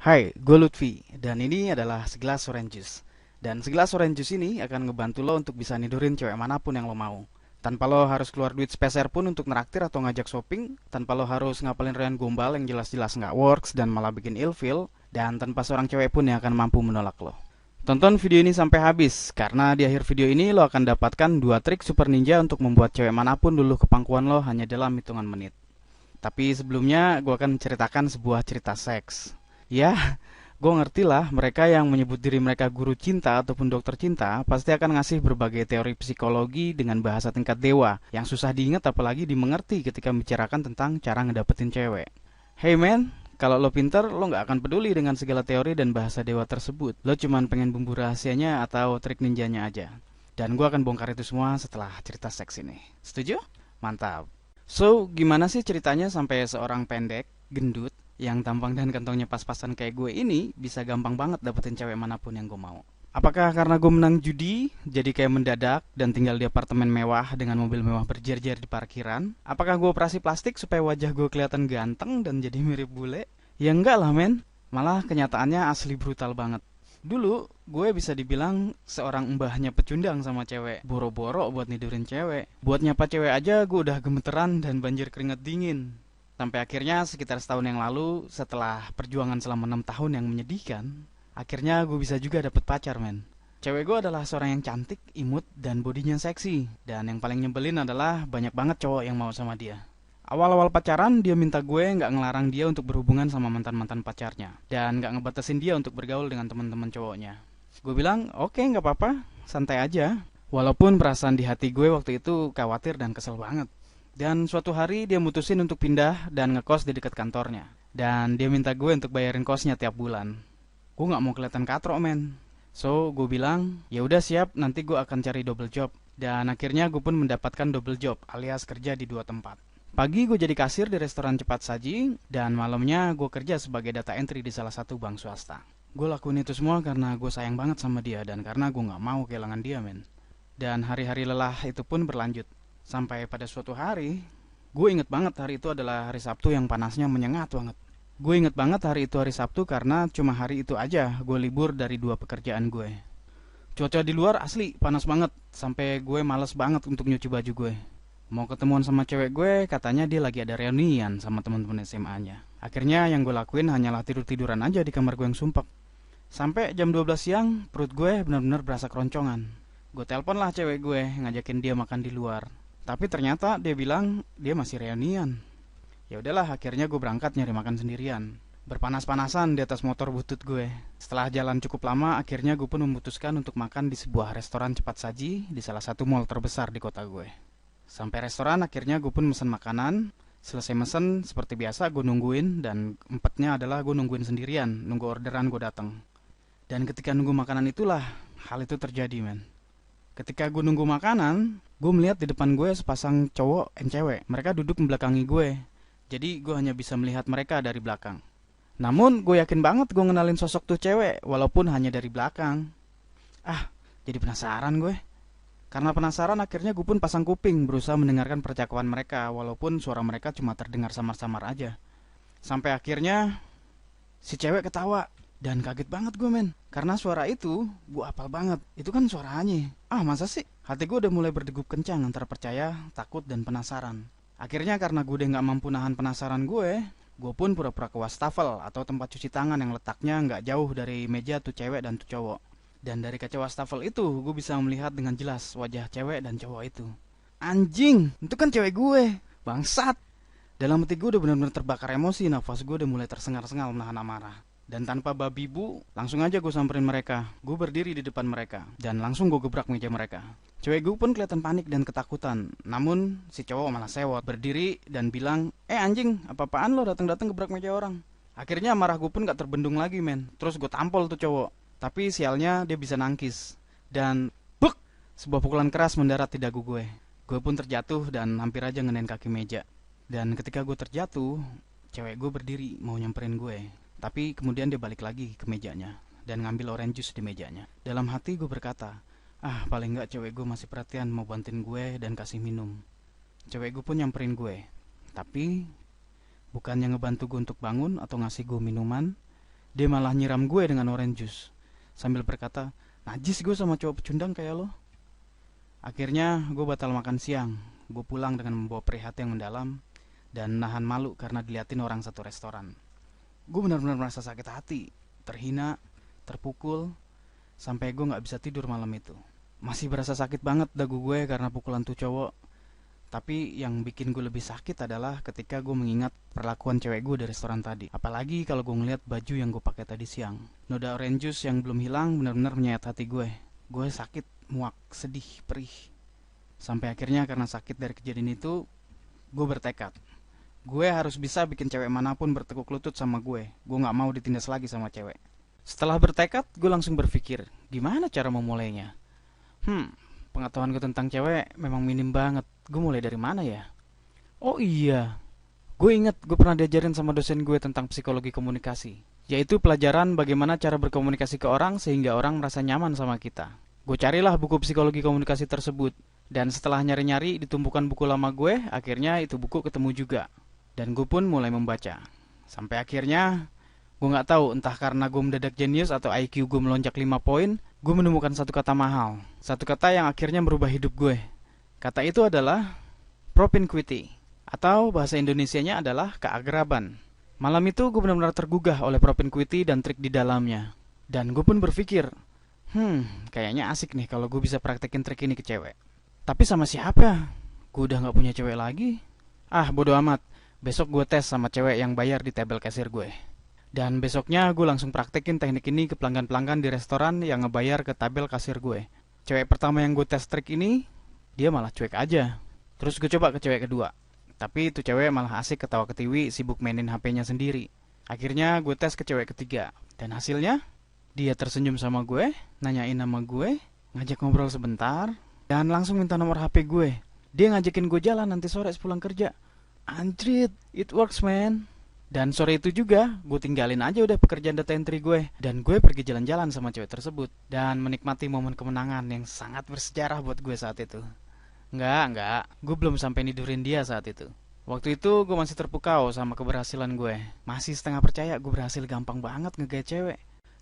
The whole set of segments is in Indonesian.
Hai, gue Lutfi, dan ini adalah segelas orange juice. Dan segelas orange juice ini akan ngebantu lo untuk bisa nidurin cewek manapun yang lo mau. Tanpa lo harus keluar duit sepeser pun untuk neraktir atau ngajak shopping, tanpa lo harus ngapalin rayan gombal yang jelas-jelas nggak works dan malah bikin ilfeel, dan tanpa seorang cewek pun yang akan mampu menolak lo. Tonton video ini sampai habis, karena di akhir video ini lo akan dapatkan dua trik super ninja untuk membuat cewek manapun luluh ke pangkuan lo hanya dalam hitungan menit. Tapi sebelumnya, gue akan menceritakan sebuah cerita seks. Ya, gue ngerti lah, mereka yang menyebut diri mereka guru cinta ataupun dokter cinta pasti akan ngasih berbagai teori psikologi dengan bahasa tingkat dewa yang susah diingat apalagi dimengerti ketika membicarakan tentang cara ngedapetin cewek. Hey man, kalau lo pinter, lo nggak akan peduli dengan segala teori dan bahasa dewa tersebut. Lo cuman pengen bumbu rahasianya atau trik ninjanya aja. Dan gue akan bongkar itu semua setelah cerita seks ini. Setuju? Mantap. So, gimana sih ceritanya sampai seorang pendek, gendut, yang tampang dan kantongnya pas-pasan kayak gue ini bisa gampang banget dapetin cewek manapun yang gue mau? Apakah karena gue menang judi, jadi kayak mendadak dan tinggal di apartemen mewah dengan mobil mewah berjejer di parkiran? Apakah gue operasi plastik supaya wajah gue kelihatan ganteng dan jadi mirip bule? Ya enggak lah men, malah kenyataannya asli brutal banget. Dulu, gue bisa dibilang seorang mbahnya pecundang sama cewek. Boro-boro buat nidurin cewek. Buat nyapa cewek aja gue udah gemeteran dan banjir keringet dingin. Sampai akhirnya sekitar setahun yang lalu, setelah perjuangan selama 6 tahun yang menyedihkan, akhirnya gue bisa juga dapet pacar men. Cewek gue adalah seorang yang cantik, imut, dan bodinya seksi. Dan yang paling nyebelin adalah banyak banget cowok yang mau sama dia. Awal-awal pacaran, dia minta gue nggak ngelarang dia untuk berhubungan sama mantan-mantan pacarnya. Dan nggak ngebatasin dia untuk bergaul dengan teman-teman cowoknya. Gue bilang, oke nggak apa-apa, santai aja. Walaupun perasaan di hati gue waktu itu khawatir dan kesel banget. Dan suatu hari dia mutusin untuk pindah dan ngekos di dekat kantornya. Dan dia minta gue untuk bayarin kosnya tiap bulan. Gue nggak mau kelihatan katrok men. So gue bilang, ya udah siap, nanti gue akan cari double job. Dan akhirnya gue pun mendapatkan double job alias kerja di dua tempat. Pagi gue jadi kasir di restoran cepat saji, dan malamnya gue kerja sebagai data entry di salah satu bank swasta. Gue lakuin itu semua karena gue sayang banget sama dia dan karena gue nggak mau kehilangan dia men. Dan hari-hari lelah itu pun berlanjut. Sampai pada suatu hari, gue inget banget hari itu adalah hari Sabtu yang panasnya menyengat banget. Gue inget banget hari itu hari Sabtu karena cuma hari itu aja gue libur dari dua pekerjaan gue. Cuaca di luar asli panas banget, sampai gue males banget untuk nyuci baju gue. Mau ketemuan sama cewek gue, katanya dia lagi ada reunian sama teman-teman SMA-nya. Akhirnya yang gue lakuin hanyalah tidur-tiduran aja di kamar gue yang sumpek. Sampai jam 12 siang, perut gue benar-benar berasa keroncongan. Gue telepon lah cewek gue, ngajakin dia makan di luar. Tapi ternyata dia bilang dia masih reunian. Ya udahlah, akhirnya gue berangkat nyari makan sendirian. Berpanas-panasan di atas motor butut gue. Setelah jalan cukup lama, akhirnya gue pun memutuskan untuk makan di sebuah restoran cepat saji di salah satu mall terbesar di kota gue. Sampai restoran, akhirnya gue pun mesen makanan. Selesai mesen, seperti biasa gue nungguin, dan empatnya adalah gue nungguin sendirian, nunggu orderan gue datang. Dan ketika nunggu makanan itulah, hal itu terjadi men. Ketika gue nunggu makanan, gue melihat di depan gue sepasang cowok dan cewek. Mereka duduk membelakangi gue. Jadi gue hanya bisa melihat mereka dari belakang. Namun gue yakin banget gue ngenalin sosok tuh cewek, walaupun hanya dari belakang. Ah, jadi penasaran gue. Karena penasaran akhirnya gue pun pasang kuping berusaha mendengarkan percakapan mereka walaupun suara mereka cuma terdengar samar-samar aja. Sampai akhirnya si cewek ketawa dan kaget banget gue men. Karena suara itu gue apal banget. Itu kan suara Anye. Ah masa sih? Hati gue udah mulai berdegup kencang antara percaya, takut dan penasaran. Akhirnya karena gue udah gak mampu nahan penasaran gue pun pura-pura ke wastafel atau tempat cuci tangan yang letaknya nggak jauh dari meja tuh cewek dan tuh cowok. Dan dari kaca wastafel itu, gue bisa melihat dengan jelas wajah cewek dan cowok itu. Anjing, itu kan cewek gue. Bangsat. Dalam hati gue udah benar-benar terbakar emosi, nafas gue udah mulai tersengal-sengal menahan amarah. Dan tanpa babi bu, langsung aja gue samperin mereka. Gue berdiri di depan mereka, dan langsung gue gebrak meja mereka. Cewek gue pun kelihatan panik dan ketakutan. Namun, si cowok malah sewot, berdiri dan bilang, anjing, apa-apaan lo datang-datang gebrak meja orang? Akhirnya amarah gue pun gak terbendung lagi men. Terus gue tampol tuh cowok. Tapi sialnya dia bisa nangkis. Dan buk, sebuah pukulan keras mendarat di dagu gue. Gue pun terjatuh dan hampir aja ngenain kaki meja. Dan ketika gue terjatuh, cewek gue berdiri mau nyamperin gue. Tapi kemudian dia balik lagi ke mejanya dan ngambil orange juice di mejanya. Dalam hati gue berkata, paling nggak cewek gue masih perhatian mau bantuin gue dan kasih minum. Cewek gue pun nyamperin gue. Tapi bukannya ngebantu gue untuk bangun atau ngasih gue minuman, Dia malah nyiram gue dengan orange juice sambil berkata, najis gue sama cowok pecundang kayak lo. Akhirnya gue batal makan siang. Gue pulang dengan membawa perih hati yang mendalam dan nahan malu karena diliatin orang satu restoran. Gue benar-benar merasa sakit hati, terhina, terpukul, sampai gue gak bisa tidur malam itu. Masih berasa sakit banget dagu gue karena pukulan tuh cowok. Tapi yang bikin gue lebih sakit adalah ketika gue mengingat perlakuan cewek gue di restoran tadi. Apalagi kalau gue ngeliat baju yang gue pakai tadi siang. Noda orange juice yang belum hilang benar-benar menyayat hati gue. Gue sakit, muak, sedih, perih. Sampai akhirnya karena sakit dari kejadian itu, gue bertekad. Gue harus bisa bikin cewek manapun bertekuk lutut sama gue. Gue gak mau ditindas lagi sama cewek. Setelah bertekad, gue langsung berpikir, gimana cara memulainya? Pengetahuan gue tentang cewek memang minim banget. Gue mulai dari mana ya? Oh iya, gue ingat gue pernah diajarin sama dosen gue tentang psikologi komunikasi, yaitu pelajaran bagaimana cara berkomunikasi ke orang sehingga orang merasa nyaman sama kita. Gue carilah buku psikologi komunikasi tersebut, dan setelah nyari-nyari di tumpukan buku lama gue, akhirnya itu buku ketemu juga. Dan gue pun mulai membaca. Sampai akhirnya, gue gak tahu entah karena gue mendadak jenius atau IQ gue melonjak 5 poin, gue menemukan satu kata mahal. Satu kata yang akhirnya merubah hidup gue. Kata itu adalah propinquity, atau bahasa Indonesianya adalah keagraban. Malam itu gue benar-benar tergugah oleh propinquity dan trik di dalamnya. Dan gue pun berpikir, kayaknya asik nih kalau gue bisa praktekin trik ini ke cewek. Tapi sama siapa? Gue udah gak punya cewek lagi. Bodo amat. Besok gue tes sama cewek yang bayar di tabel kasir gue. Dan besoknya gue langsung praktekin teknik ini ke pelanggan-pelanggan di restoran yang ngebayar ke tabel kasir gue. Cewek pertama yang gue tes trik ini, dia malah cuek aja. Terus gue coba ke cewek kedua. Tapi itu cewek malah asik ketawa ketiwi, sibuk mainin HP-nya sendiri. Akhirnya gue tes ke cewek ketiga. Dan hasilnya, dia tersenyum sama gue, nanyain nama gue, ngajak ngobrol sebentar, dan langsung minta nomor HP gue. Dia ngajakin gue jalan nanti sore sepulang kerja. Anjrit, it works man. Dan sore itu juga, gue tinggalin aja udah pekerjaan data entry gue. Dan gue pergi jalan-jalan sama cewek tersebut. Dan menikmati momen kemenangan yang sangat bersejarah buat gue saat itu. Enggak. Gue belum sampai nidurin dia saat itu. Waktu itu gue masih terpukau sama keberhasilan gue. Masih setengah percaya gue berhasil gampang banget ngegait cewek.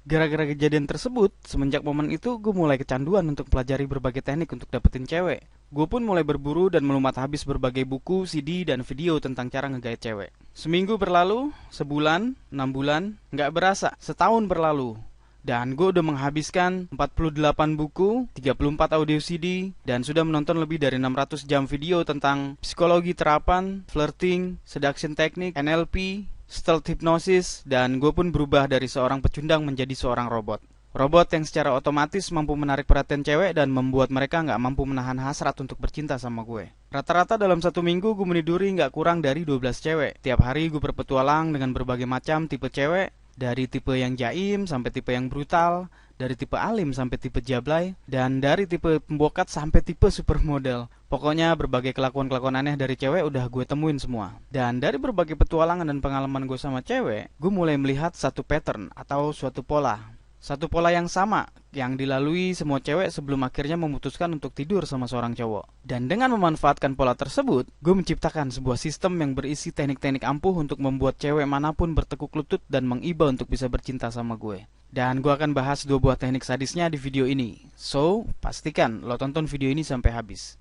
Gara-gara kejadian tersebut, semenjak momen itu gue mulai kecanduan untuk pelajari berbagai teknik untuk dapetin cewek. Gue pun mulai berburu dan melumat habis berbagai buku, CD, dan video tentang cara ngegait cewek. Seminggu berlalu, sebulan, 6 bulan, nggak berasa, setahun berlalu. Dan gue udah menghabiskan 48 buku, 34 audio CD, dan sudah menonton lebih dari 600 jam video tentang psikologi terapan, flirting, seduction teknik, NLP, stealth hypnosis, dan gue pun berubah dari seorang pecundang menjadi seorang robot. Robot yang secara otomatis mampu menarik perhatian cewek dan membuat mereka nggak mampu menahan hasrat untuk bercinta sama gue. Rata-rata dalam 1 minggu gue meniduri nggak kurang dari 12 cewek. Tiap hari gue berpetualang dengan berbagai macam tipe cewek, dari tipe yang jaim sampai tipe yang brutal, dari tipe alim sampai tipe jablay, dan dari tipe pembokat sampai tipe supermodel. Pokoknya berbagai kelakuan-kelakuan aneh dari cewek udah gue temuin semua. Dan dari berbagai petualangan dan pengalaman gue sama cewek, gue mulai melihat satu pattern atau suatu pola. Satu pola yang sama yang dilalui semua cewek sebelum akhirnya memutuskan untuk tidur sama seorang cowok. Dan dengan memanfaatkan pola tersebut, gue menciptakan sebuah sistem yang berisi teknik-teknik ampuh untuk membuat cewek manapun bertekuk lutut dan mengiba untuk bisa bercinta sama gue. Dan gue akan bahas 2 buah teknik sadisnya di video ini. So, pastikan lo tonton video ini sampai habis.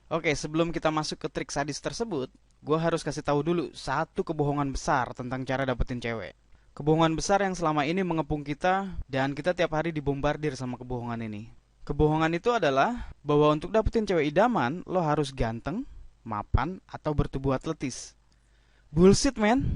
Oke, sebelum kita masuk ke trik sadis tersebut, gue harus kasih tahu dulu satu kebohongan besar tentang cara dapetin cewek. Kebohongan besar yang selama ini mengepung kita dan kita tiap hari dibombardir sama kebohongan ini. Kebohongan itu adalah bahwa untuk dapetin cewek idaman, lo harus ganteng, mapan, atau bertubuh atletis. Bullshit man.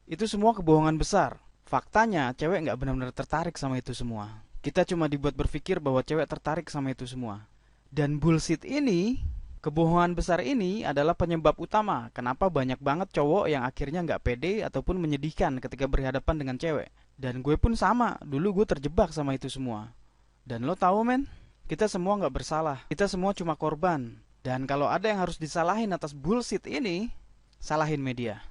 Itu semua kebohongan besar. Faktanya, cewek nggak benar-benar tertarik sama itu semua. Kita cuma dibuat berpikir bahwa cewek tertarik sama itu semua. Dan bullshit ini, kebohongan besar ini adalah penyebab utama kenapa banyak banget cowok yang akhirnya nggak pede ataupun menyedihkan ketika berhadapan dengan cewek. Dan gue pun sama, dulu gue terjebak sama itu semua. Dan lo tahu men, kita semua nggak bersalah, kita semua cuma korban. Dan kalau ada yang harus disalahin atas bullshit ini, salahin media.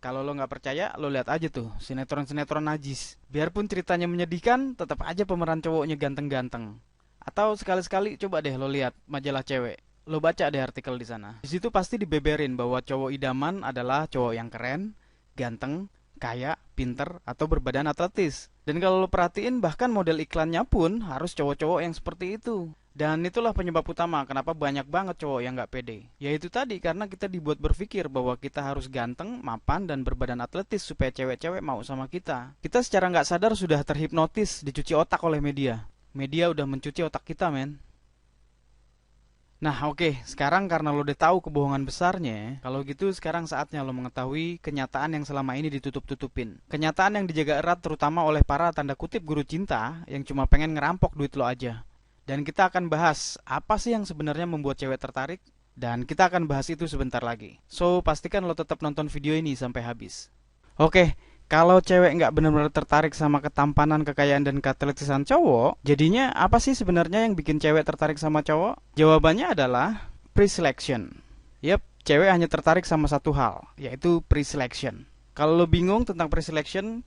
Kalau lo nggak percaya, lo lihat aja tuh sinetron-sinetron najis. Biarpun ceritanya menyedihkan, tetap aja pemeran cowoknya ganteng-ganteng. Atau sekali-sekali coba deh lo lihat majalah cewek. Lo baca deh artikel di sana. Di situ pasti dibeberin bahwa cowok idaman adalah cowok yang keren, ganteng, kaya, pinter, atau berbadan atletis. Dan kalau lo perhatiin, bahkan model iklannya pun harus cowok-cowok yang seperti itu. Dan itulah penyebab utama kenapa banyak banget cowok yang nggak pede. Yaitu tadi karena kita dibuat berpikir bahwa kita harus ganteng, mapan, dan berbadan atletis supaya cewek-cewek mau sama kita. Kita secara nggak sadar sudah terhipnotis, dicuci otak oleh media. Media udah mencuci otak kita, men. Nah, oke, sekarang karena lo udah tahu kebohongan besarnya, kalau gitu sekarang saatnya lo mengetahui kenyataan yang selama ini ditutup-tutupin. Kenyataan yang dijaga erat terutama oleh para tanda kutip guru cinta yang cuma pengen ngerampok duit lo aja. Dan kita akan bahas apa sih yang sebenarnya membuat cewek tertarik, dan kita akan bahas itu sebentar lagi. So, pastikan lo tetap nonton video ini sampai habis. Oke, kalau cewek nggak benar-benar tertarik sama ketampanan, kekayaan, dan keatletisan cowok, jadinya apa sih sebenarnya yang bikin cewek tertarik sama cowok? Jawabannya adalah pre-selection. Yep, cewek hanya tertarik sama satu hal, yaitu pre-selection. Kalau lo bingung tentang pre-selection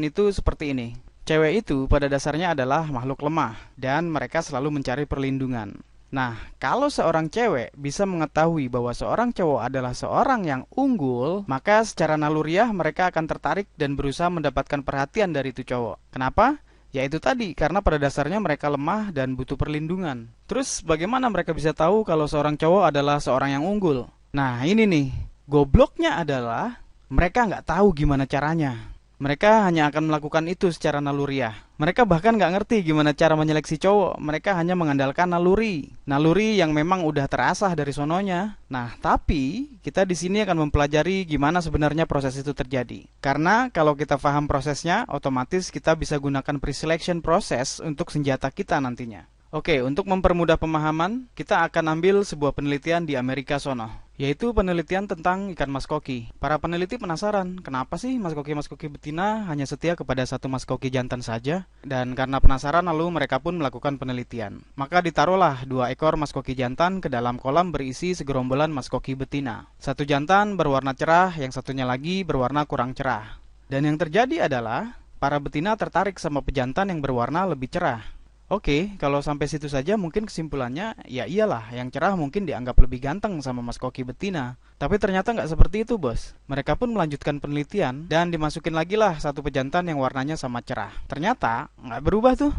itu seperti ini. Cewek itu pada dasarnya adalah makhluk lemah, dan mereka selalu mencari perlindungan. Nah, kalau seorang cewek bisa mengetahui bahwa seorang cowok adalah seorang yang unggul, maka secara naluriah mereka akan tertarik dan berusaha mendapatkan perhatian dari itu cowok. Kenapa? Ya itu tadi, karena pada dasarnya mereka lemah dan butuh perlindungan. Terus bagaimana mereka bisa tahu kalau seorang cowok adalah seorang yang unggul? Nah ini nih, gobloknya adalah mereka nggak tahu gimana caranya. Mereka hanya akan melakukan itu secara naluriah. Mereka bahkan nggak ngerti gimana cara menyeleksi cowok. Mereka hanya mengandalkan naluri. Naluri yang memang udah terasah dari sononya. Nah, tapi kita di sini akan mempelajari gimana sebenarnya proses itu terjadi. Karena kalau kita paham prosesnya, otomatis kita bisa gunakan pre-selection proses untuk senjata kita nantinya. Oke, untuk mempermudah pemahaman, kita akan ambil sebuah penelitian di Amerika sono, yaitu penelitian tentang ikan mas koki. Para peneliti penasaran, kenapa sih mas koki betina hanya setia kepada satu mas koki jantan saja? Dan karena penasaran lalu mereka pun melakukan penelitian. Maka ditaruhlah 2 ekor mas koki jantan ke dalam kolam berisi segerombolan mas koki betina. Satu jantan berwarna cerah, yang satunya lagi berwarna kurang cerah. Dan yang terjadi adalah, para betina tertarik sama pejantan yang berwarna lebih cerah. Oke, kalau sampai situ saja mungkin kesimpulannya, ya iyalah, yang cerah mungkin dianggap lebih ganteng sama mas koki betina. Tapi ternyata nggak seperti itu, bos. Mereka pun melanjutkan penelitian, dan dimasukin lagi lah satu pejantan yang warnanya sama cerah. Ternyata, nggak berubah tuh.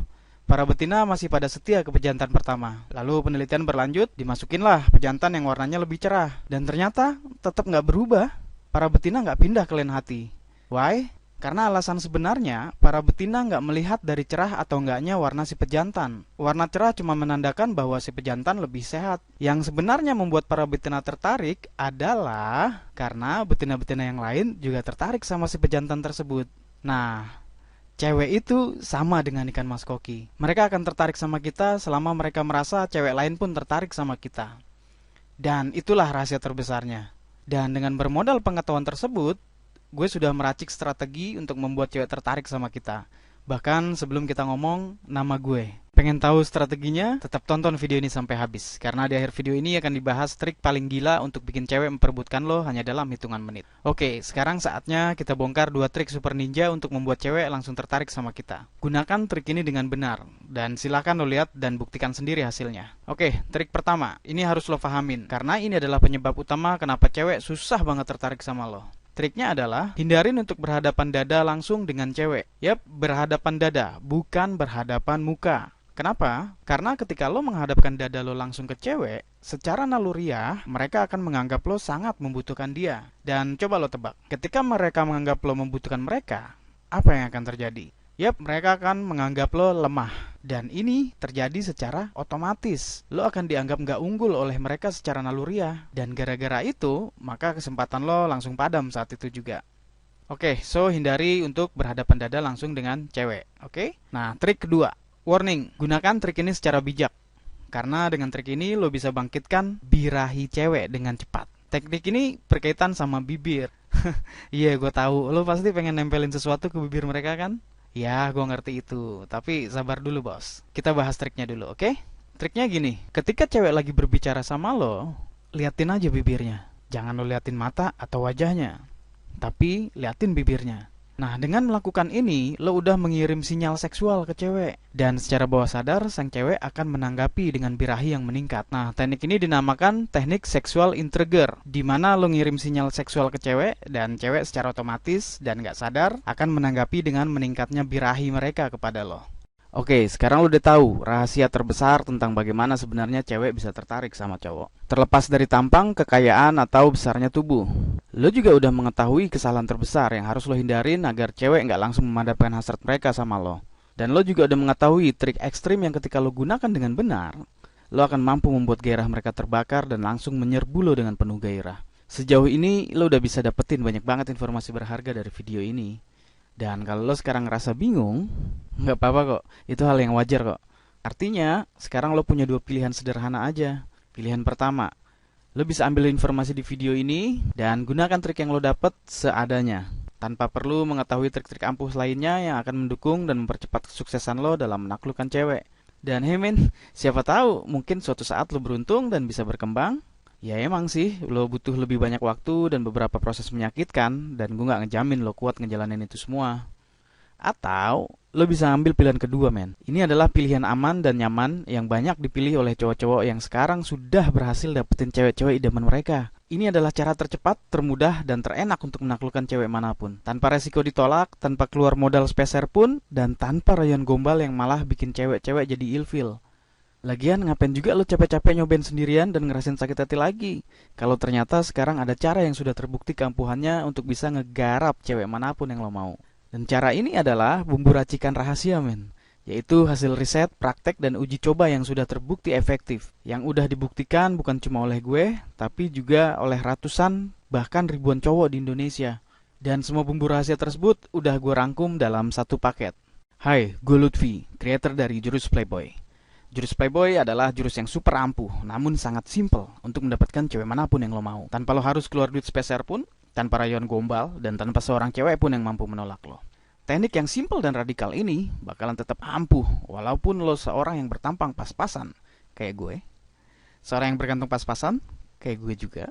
Para betina masih pada setia ke pejantan pertama. Lalu penelitian berlanjut, dimasukinlah pejantan yang warnanya lebih cerah. Dan ternyata, tetap nggak berubah. Para betina nggak pindah ke lain hati. Why? Karena alasan sebenarnya, para betina nggak melihat dari cerah atau enggaknya warna si pejantan. Warna cerah cuma menandakan bahwa si pejantan lebih sehat. Yang sebenarnya membuat para betina tertarik adalah karena betina-betina yang lain juga tertarik sama si pejantan tersebut. Nah, cewek itu sama dengan ikan mas koki. Mereka akan tertarik sama kita selama mereka merasa cewek lain pun tertarik sama kita. Dan itulah rahasia terbesarnya. Dan dengan bermodal pengetahuan tersebut, gue sudah meracik strategi untuk membuat cewek tertarik sama kita. Bahkan sebelum kita ngomong nama gue. Pengen tahu strateginya? Tetap tonton video ini sampai habis. Karena di akhir video ini akan dibahas trik paling gila untuk bikin cewek memperebutkan lo hanya dalam hitungan menit. Oke, sekarang saatnya kita bongkar 2 trik super ninja untuk membuat cewek langsung tertarik sama kita. Gunakan trik ini dengan benar. Dan silahkan lo lihat dan buktikan sendiri hasilnya. Oke, trik pertama. Ini harus lo pahamin. Karena ini adalah penyebab utama kenapa cewek susah banget tertarik sama lo. Triknya adalah, hindarin untuk berhadapan dada langsung dengan cewek. Yap, berhadapan dada, bukan berhadapan muka. Kenapa? Karena ketika lo menghadapkan dada lo langsung ke cewek, secara naluriah, mereka akan menganggap lo sangat membutuhkan dia. Dan coba lo tebak, ketika mereka menganggap lo membutuhkan mereka, apa yang akan terjadi? Yap, mereka akan menganggap lo lemah. Dan ini terjadi secara otomatis. Lo akan dianggap nggak unggul oleh mereka secara naluriah. Dan gara-gara itu, maka kesempatan lo langsung padam saat itu juga. Oke, so hindari untuk berhadapan dada langsung dengan cewek. Oke? Nah, trik kedua. Warning, gunakan trik ini secara bijak. Karena dengan trik ini lo bisa bangkitkan birahi cewek dengan cepat. Teknik ini berkaitan sama bibir. Iya, gue tahu. Lo pasti pengen nempelin sesuatu ke bibir mereka kan? Ya, gue ngerti itu. Tapi sabar dulu, bos. Kita bahas triknya dulu, oke? Triknya gini. Ketika cewek lagi berbicara sama lo, liatin aja bibirnya. Jangan lo liatin mata atau wajahnya. Tapi liatin bibirnya. Nah, dengan melakukan ini, lo udah mengirim sinyal seksual ke cewek. Dan secara bawah sadar, sang cewek akan menanggapi dengan birahi yang meningkat. Nah, teknik ini dinamakan teknik seksual intriguer, di mana lo ngirim sinyal seksual ke cewek, dan cewek secara otomatis dan nggak sadar akan menanggapi dengan meningkatnya birahi mereka kepada lo. Oke, sekarang lo udah tahu rahasia terbesar tentang bagaimana sebenarnya cewek bisa tertarik sama cowok. Terlepas dari tampang, kekayaan, atau besarnya tubuh. Lo juga udah mengetahui kesalahan terbesar yang harus lo hindarin agar cewek nggak langsung memadamkan hasrat mereka sama lo. Dan lo juga udah mengetahui trik ekstrim yang ketika lo gunakan dengan benar, lo akan mampu membuat gairah mereka terbakar dan langsung menyerbu lo dengan penuh gairah. Sejauh ini, lo udah bisa dapetin banyak banget informasi berharga dari video ini. Dan kalau lo sekarang ngerasa bingung, nggak apa-apa kok. Itu hal yang wajar kok. Artinya, sekarang lo punya dua pilihan sederhana aja. Pilihan pertama, lo bisa ambil informasi di video ini dan gunakan trik yang lo dapet seadanya, tanpa perlu mengetahui trik-trik ampuh lainnya yang akan mendukung dan mempercepat kesuksesan lo dalam menaklukkan cewek. Dan hey men, siapa tahu mungkin suatu saat lo beruntung dan bisa berkembang. Ya emang sih, lo butuh lebih banyak waktu dan beberapa proses menyakitkan, dan gue nggak ngejamin lo kuat ngejalanin itu semua. Atau, lo bisa ambil pilihan kedua men. Ini adalah pilihan aman dan nyaman yang banyak dipilih oleh cowok-cowok yang sekarang sudah berhasil dapetin cewek-cewek idaman mereka. Ini adalah cara tercepat, termudah, dan terenak untuk menaklukkan cewek manapun. Tanpa resiko ditolak, tanpa keluar modal speser pun, dan tanpa rayon gombal yang malah bikin cewek-cewek jadi ilfil. Lagian ngapain juga lo capek-capek nyobain sendirian dan ngerasain sakit hati lagi? Kalau ternyata sekarang ada cara yang sudah terbukti keampuhannya untuk bisa ngegarap cewek manapun yang lo mau. Dan cara ini adalah bumbu racikan rahasia men. Yaitu hasil riset, praktek, dan uji coba yang sudah terbukti efektif. Yang udah dibuktikan bukan cuma oleh gue, tapi juga oleh ratusan, bahkan ribuan cowok di Indonesia. Dan semua bumbu rahasia tersebut udah gue rangkum dalam satu paket. Hai, gue Lutfi, creator dari Jurus Playboy. Jurus Playboy adalah jurus yang super ampuh, namun sangat simple untuk mendapatkan cewek manapun yang lo mau. Tanpa lo harus keluar duit speser pun, tanpa rayon gombal, dan tanpa seorang cewek pun yang mampu menolak lo. Teknik yang simple dan radikal ini bakalan tetap ampuh, walaupun lo seorang yang bertampang pas-pasan, kayak gue. Seorang yang bergantung pas-pasan, kayak gue juga.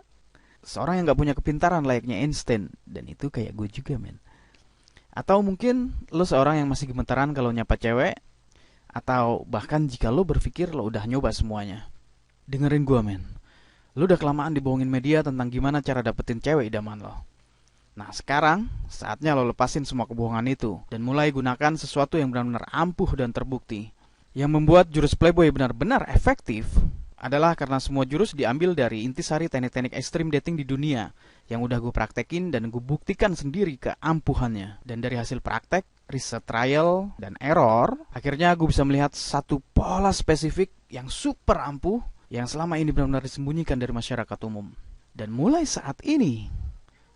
Seorang yang gak punya kepintaran layaknya Einstein, dan itu kayak gue juga men. Atau mungkin lo seorang yang masih gemetaran kalau nyapa cewek, atau bahkan jika lo berpikir lo udah nyoba semuanya. Dengerin gua men. Lo udah kelamaan dibohongin media tentang gimana cara dapetin cewek idaman lo. Nah sekarang saatnya lo lepasin semua kebohongan itu dan mulai gunakan sesuatu yang benar-benar ampuh dan terbukti. Yang membuat jurus Playboy benar-benar efektif adalah karena semua jurus diambil dari intisari teknik-teknik ekstrim dating di dunia yang udah gue praktekin dan gue buktikan sendiri keampuhannya. Dan dari hasil praktek, riset trial, dan error, akhirnya gue bisa melihat satu pola spesifik yang super ampuh yang selama ini benar-benar disembunyikan dari masyarakat umum. Dan mulai saat ini,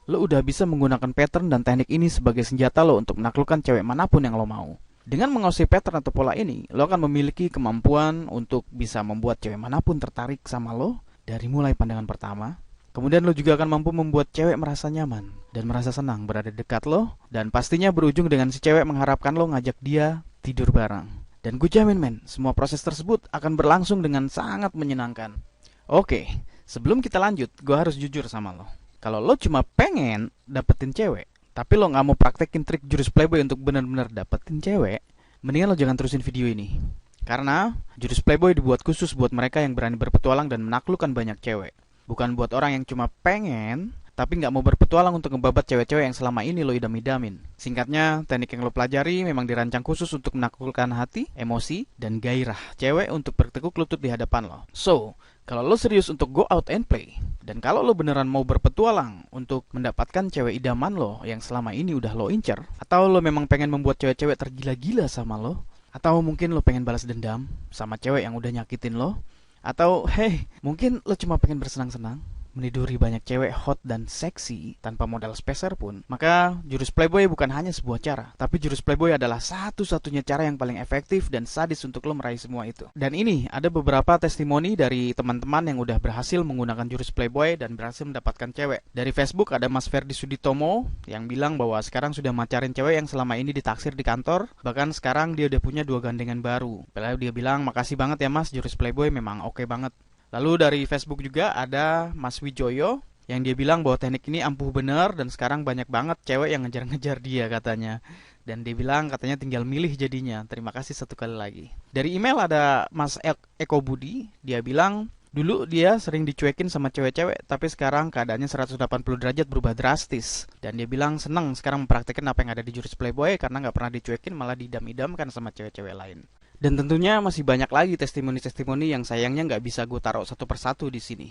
lo udah bisa menggunakan pattern dan teknik ini sebagai senjata lo untuk menaklukkan cewek manapun yang lo mau. Dengan menguasai pattern atau pola ini, lo akan memiliki kemampuan untuk bisa membuat cewek manapun tertarik sama lo dari mulai pandangan pertama. Kemudian lo juga akan mampu membuat cewek merasa nyaman dan merasa senang berada dekat lo. Dan pastinya berujung dengan si cewek mengharapkan lo ngajak dia tidur bareng. Dan gue jamin men, semua proses tersebut akan berlangsung dengan sangat menyenangkan. Oke, sebelum kita lanjut, gue harus jujur sama lo. Kalau lo cuma pengen dapetin cewek, tapi lo gak mau praktekin trik jurus Playboy untuk benar-benar dapetin cewek, mendingan lo jangan terusin video ini. Karena jurus Playboy dibuat khusus buat mereka yang berani berpetualang dan menaklukkan banyak cewek. Bukan buat orang yang cuma pengen, tapi nggak mau berpetualang untuk ngebabat cewek-cewek yang selama ini lo idam-idamin. Singkatnya, teknik yang lo pelajari memang dirancang khusus untuk menaklukkan hati, emosi, dan gairah cewek untuk bertekuk lutut di hadapan lo. So, kalau lo serius untuk go out and play, dan kalau lo beneran mau berpetualang untuk mendapatkan cewek idaman lo yang selama ini udah lo incer, atau lo memang pengen membuat cewek-cewek tergila-gila sama lo, atau mungkin lo pengen balas dendam sama cewek yang udah nyakitin lo, atau hey, mungkin lo cuma pengen bersenang-senang meniduri banyak cewek hot dan seksi tanpa modal speser pun, maka jurus Playboy bukan hanya sebuah cara, tapi jurus Playboy adalah satu-satunya cara yang paling efektif dan sadis untuk lo meraih semua itu. Dan ini ada beberapa testimoni dari teman-teman yang udah berhasil menggunakan jurus Playboy dan berhasil mendapatkan cewek. Dari Facebook ada Mas Ferdi Suditomo yang bilang bahwa sekarang sudah macarin cewek yang selama ini ditaksir di kantor, bahkan sekarang dia udah punya 2 gandengan baru. Lalu dia bilang, makasih banget ya mas, jurus Playboy memang oke banget. Lalu dari Facebook juga ada Mas Wijoyo yang dia bilang bahwa teknik ini ampuh bener dan sekarang banyak banget cewek yang ngejar-ngejar dia katanya. Dan dia bilang katanya tinggal milih jadinya. Terima kasih satu kali lagi. Dari email ada Mas Eko Budi, dia bilang dulu dia sering dicuekin sama cewek-cewek, tapi sekarang keadaannya 180 derajat berubah drastis. Dan dia bilang seneng sekarang mempraktekkan apa yang ada di jurus Playboy karena nggak pernah dicuekin malah didam-idamkan sama cewek-cewek lain. Dan tentunya masih banyak lagi testimoni-testimoni yang sayangnya nggak bisa gue taruh satu persatu di sini.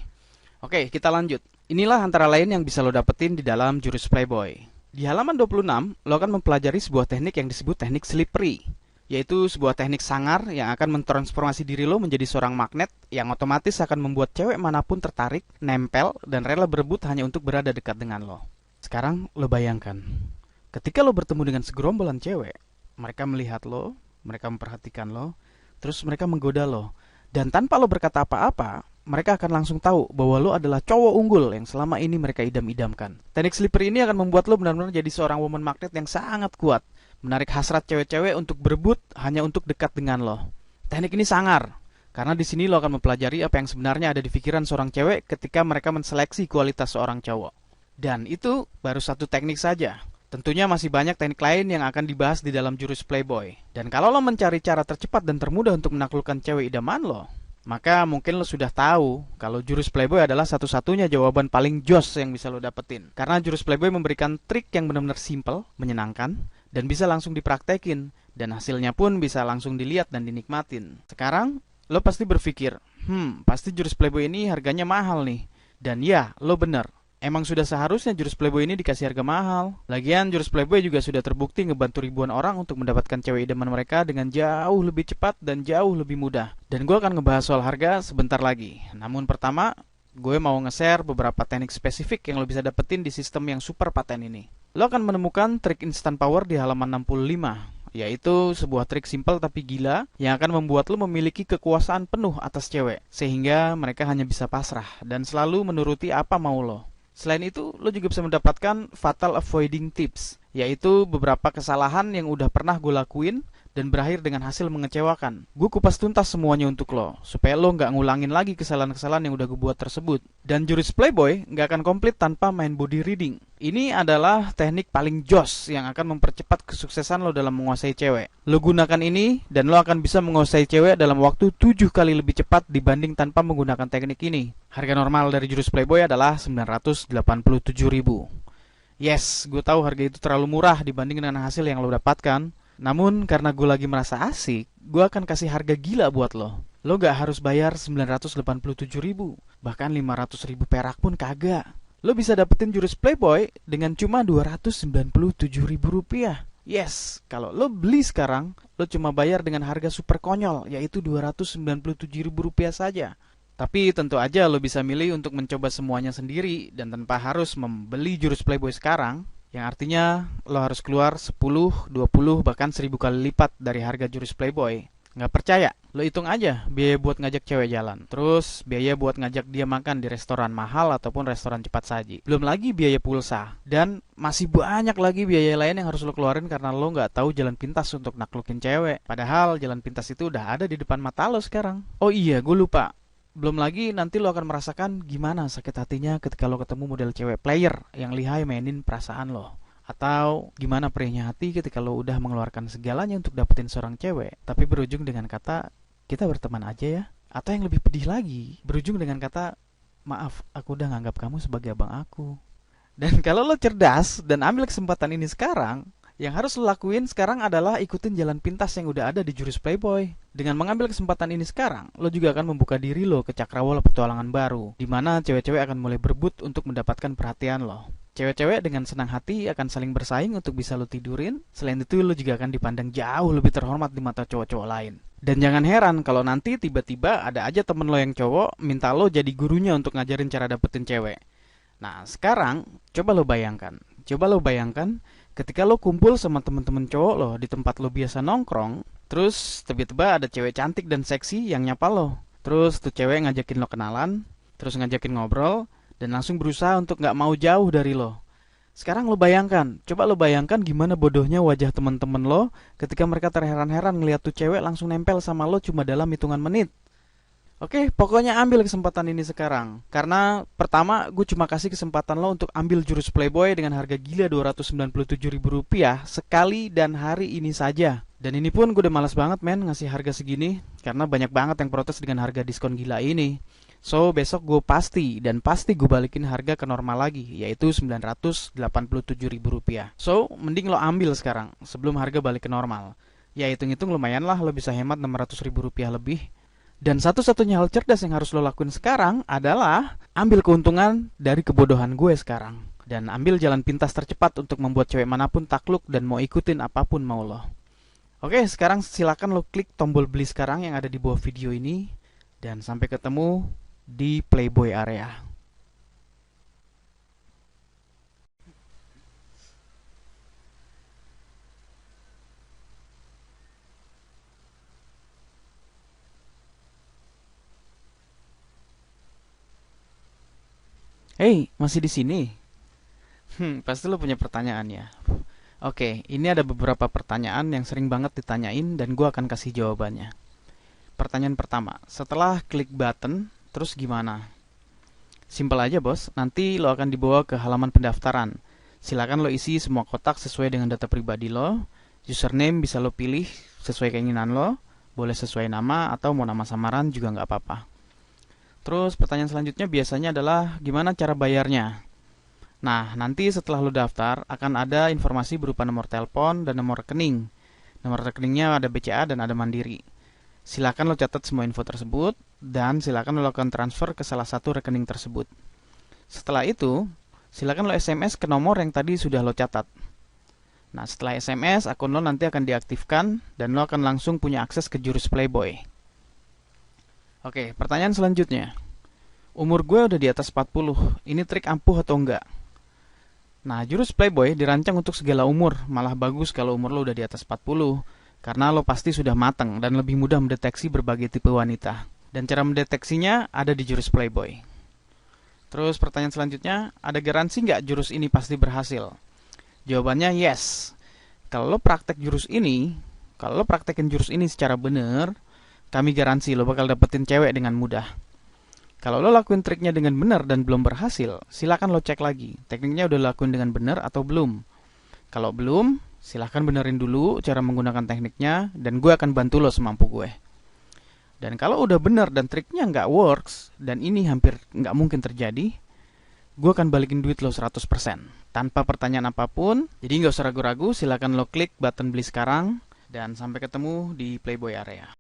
Oke, kita lanjut. Inilah antara lain yang bisa lo dapetin di dalam jurus Playboy. Di halaman 26, lo akan mempelajari sebuah teknik yang disebut teknik slippery, yaitu sebuah teknik sangar yang akan mentransformasi diri lo menjadi seorang magnet yang otomatis akan membuat cewek manapun tertarik, nempel, dan rela berebut hanya untuk berada dekat dengan lo. Sekarang lo bayangkan, ketika lo bertemu dengan segerombolan cewek, mereka melihat lo, mereka memperhatikan lo, terus mereka menggoda lo, dan tanpa lo berkata apa-apa, mereka akan langsung tahu bahwa lo adalah cowok unggul yang selama ini mereka idam-idamkan. Teknik slippery ini akan membuat lo benar-benar jadi seorang woman magnet yang sangat kuat, menarik hasrat cewek-cewek untuk berebut hanya untuk dekat dengan lo. Teknik ini sangar, karena di sini lo akan mempelajari apa yang sebenarnya ada di pikiran seorang cewek ketika mereka menseleksi kualitas seorang cowok. Dan itu baru satu teknik saja. Tentunya masih banyak teknik lain yang akan dibahas di dalam jurus Playboy. Dan kalau lo mencari cara tercepat dan termudah untuk menaklukkan cewek idaman lo, maka mungkin lo sudah tahu kalau jurus Playboy adalah satu-satunya jawaban paling jos yang bisa lo dapetin. Karena jurus Playboy memberikan trik yang benar-benar simple, menyenangkan, dan bisa langsung dipraktekin. Dan hasilnya pun bisa langsung dilihat dan dinikmatin. Sekarang, lo pasti berpikir, pasti jurus Playboy ini harganya mahal nih. Dan ya, lo bener. Emang sudah seharusnya jurus Playboy ini dikasih harga mahal. Lagian jurus Playboy juga sudah terbukti ngebantu ribuan orang untuk mendapatkan cewek idaman mereka dengan jauh lebih cepat dan jauh lebih mudah. Dan gue akan ngebahas soal harga sebentar lagi. Namun pertama, gue mau nge-share beberapa teknik spesifik yang lo bisa dapetin di sistem yang super paten ini. Lo akan menemukan trik instant power di halaman 65, yaitu sebuah trik simpel tapi gila yang akan membuat lo memiliki kekuasaan penuh atas cewek, sehingga mereka hanya bisa pasrah dan selalu menuruti apa mau lo. Selain itu, lo juga bisa mendapatkan fatal avoiding tips, yaitu beberapa kesalahan yang udah pernah gue lakuin dan berakhir dengan hasil mengecewakan. Gue kupas tuntas semuanya untuk lo, supaya lo nggak ngulangin lagi kesalahan-kesalahan yang udah gue buat tersebut. Dan jurus Playboy nggak akan komplit tanpa main body reading. Ini adalah teknik paling jos yang akan mempercepat kesuksesan lo dalam menguasai cewek. Lo gunakan ini dan lo akan bisa menguasai cewek dalam waktu 7 kali lebih cepat dibanding tanpa menggunakan teknik ini. Harga normal dari jurus Playboy adalah 987.000. Yes, gue tahu harga itu terlalu murah dibanding dengan hasil yang lo dapatkan. Namun karena gue lagi merasa asik, gue akan kasih harga gila buat lo. Lo gak harus bayar 987.000, bahkan 500.000 perak pun kagak. Lo bisa dapetin jurus Playboy dengan cuma 297.000 rupiah. Yes, kalau lo beli sekarang, lo cuma bayar dengan harga super konyol, yaitu 297.000 rupiah saja. Tapi tentu aja lo bisa milih untuk mencoba semuanya sendiri dan tanpa harus membeli jurus Playboy sekarang. Yang artinya lo harus keluar 10, 20, bahkan 1000 kali lipat dari harga jurus Playboy. Nggak percaya? Lo hitung aja biaya buat ngajak cewek jalan. Terus biaya buat ngajak dia makan di restoran mahal ataupun restoran cepat saji. Belum lagi biaya pulsa. Dan masih banyak lagi biaya lain yang harus lo keluarin karena lo nggak tahu jalan pintas untuk naklukin cewek. Padahal jalan pintas itu udah ada di depan mata lo sekarang. Oh iya, gue lupa. Belum lagi nanti lo akan merasakan gimana sakit hatinya ketika lo ketemu model cewek player yang lihai mainin perasaan lo. Atau gimana perihnya hati ketika lo udah mengeluarkan segalanya untuk dapetin seorang cewek, tapi berujung dengan kata, kita berteman aja ya. Atau yang lebih pedih lagi, berujung dengan kata, maaf, aku udah nganggap kamu sebagai abang aku. Dan kalau lo cerdas dan ambil kesempatan ini sekarang, yang harus lo lakuin sekarang adalah ikutin jalan pintas yang udah ada di jurus Playboy. Dengan mengambil kesempatan ini sekarang, lo juga akan membuka diri lo ke cakrawala petualangan baru, di mana cewek-cewek akan mulai berebut untuk mendapatkan perhatian lo. Cewek-cewek dengan senang hati akan saling bersaing untuk bisa lo tidurin. Selain itu, lo juga akan dipandang jauh lebih terhormat di mata cowok-cowok lain. Dan jangan heran kalau nanti tiba-tiba ada aja temen lo yang cowok minta lo jadi gurunya untuk ngajarin cara dapetin cewek. Nah, sekarang coba lo bayangkan. Ketika lo kumpul sama temen-temen cowok lo di tempat lo biasa nongkrong, terus tiba-tiba ada cewek cantik dan seksi yang nyapa lo. Terus tuh cewek ngajakin lo kenalan, terus ngajakin ngobrol, dan langsung berusaha untuk gak mau jauh dari lo. Sekarang coba lo bayangkan gimana bodohnya wajah temen-temen lo ketika mereka terheran-heran ngeliat tuh cewek langsung nempel sama lo cuma dalam hitungan menit. Oke, pokoknya ambil kesempatan ini sekarang. Karena pertama, gue cuma kasih kesempatan lo untuk ambil jurus Playboy dengan harga gila Rp297.000 sekali dan hari ini saja. Dan ini pun gue udah malas banget men ngasih harga segini, karena banyak banget yang protes dengan harga diskon gila ini. So, besok gue pasti gue balikin harga ke normal lagi, yaitu Rp987.000. So, mending lo ambil sekarang, sebelum harga balik ke normal. Ya, hitung-hitung lumayan lah, lo bisa hemat Rp600.000 lebih. Dan satu-satunya hal cerdas yang harus lo lakuin sekarang adalah ambil keuntungan dari kebodohan gue sekarang. Dan ambil jalan pintas tercepat untuk membuat cewek manapun takluk dan mau ikutin apapun mau lo. Oke, sekarang silakan lo klik tombol beli sekarang yang ada di bawah video ini. Dan sampai ketemu di Playboy area. Hey, masih di sini? Pasti lo punya pertanyaan ya. Oke, ini ada beberapa pertanyaan yang sering banget ditanyain dan gue akan kasih jawabannya. Pertanyaan pertama, setelah klik button, terus gimana? Simpel aja bos, nanti lo akan dibawa ke halaman pendaftaran. Silakan lo isi semua kotak sesuai dengan data pribadi lo. Username bisa lo pilih sesuai keinginan lo. Boleh sesuai nama atau mau nama samaran juga nggak apa-apa. Terus pertanyaan selanjutnya biasanya adalah gimana cara bayarnya? Nah, nanti setelah lo daftar akan ada informasi berupa nomor telepon dan nomor rekening. Nomor rekeningnya ada BCA dan ada Mandiri. Silakan lo catat semua info tersebut dan silakan lo lakukan transfer ke salah satu rekening tersebut. Setelah itu, silakan lo SMS ke nomor yang tadi sudah lo catat. Nah, setelah SMS, akun lo nanti akan diaktifkan dan lo akan langsung punya akses ke jurus Playboy. Oke, pertanyaan selanjutnya. Umur gue udah di atas 40, ini trik ampuh atau enggak? Nah, jurus Playboy dirancang untuk segala umur, malah bagus kalau umur lo udah di atas 40, karena lo pasti sudah matang dan lebih mudah mendeteksi berbagai tipe wanita. Dan cara mendeteksinya ada di jurus Playboy. Terus pertanyaan selanjutnya, ada garansi nggak jurus ini pasti berhasil? Jawabannya yes. Kalau lo praktekin jurus ini secara benar, kami garansi lo bakal dapetin cewek dengan mudah. Kalau lo lakuin triknya dengan benar dan belum berhasil, silakan lo cek lagi. Tekniknya udah lakuin dengan benar atau belum. Kalau belum, silakan benerin dulu cara menggunakan tekniknya dan gue akan bantu lo semampu gue. Dan kalau udah benar dan triknya nggak works, dan ini hampir nggak mungkin terjadi, gue akan balikin duit lo 100%. Tanpa pertanyaan apapun, jadi nggak usah ragu-ragu, silakan lo klik button beli sekarang, dan sampai ketemu di Playboy area.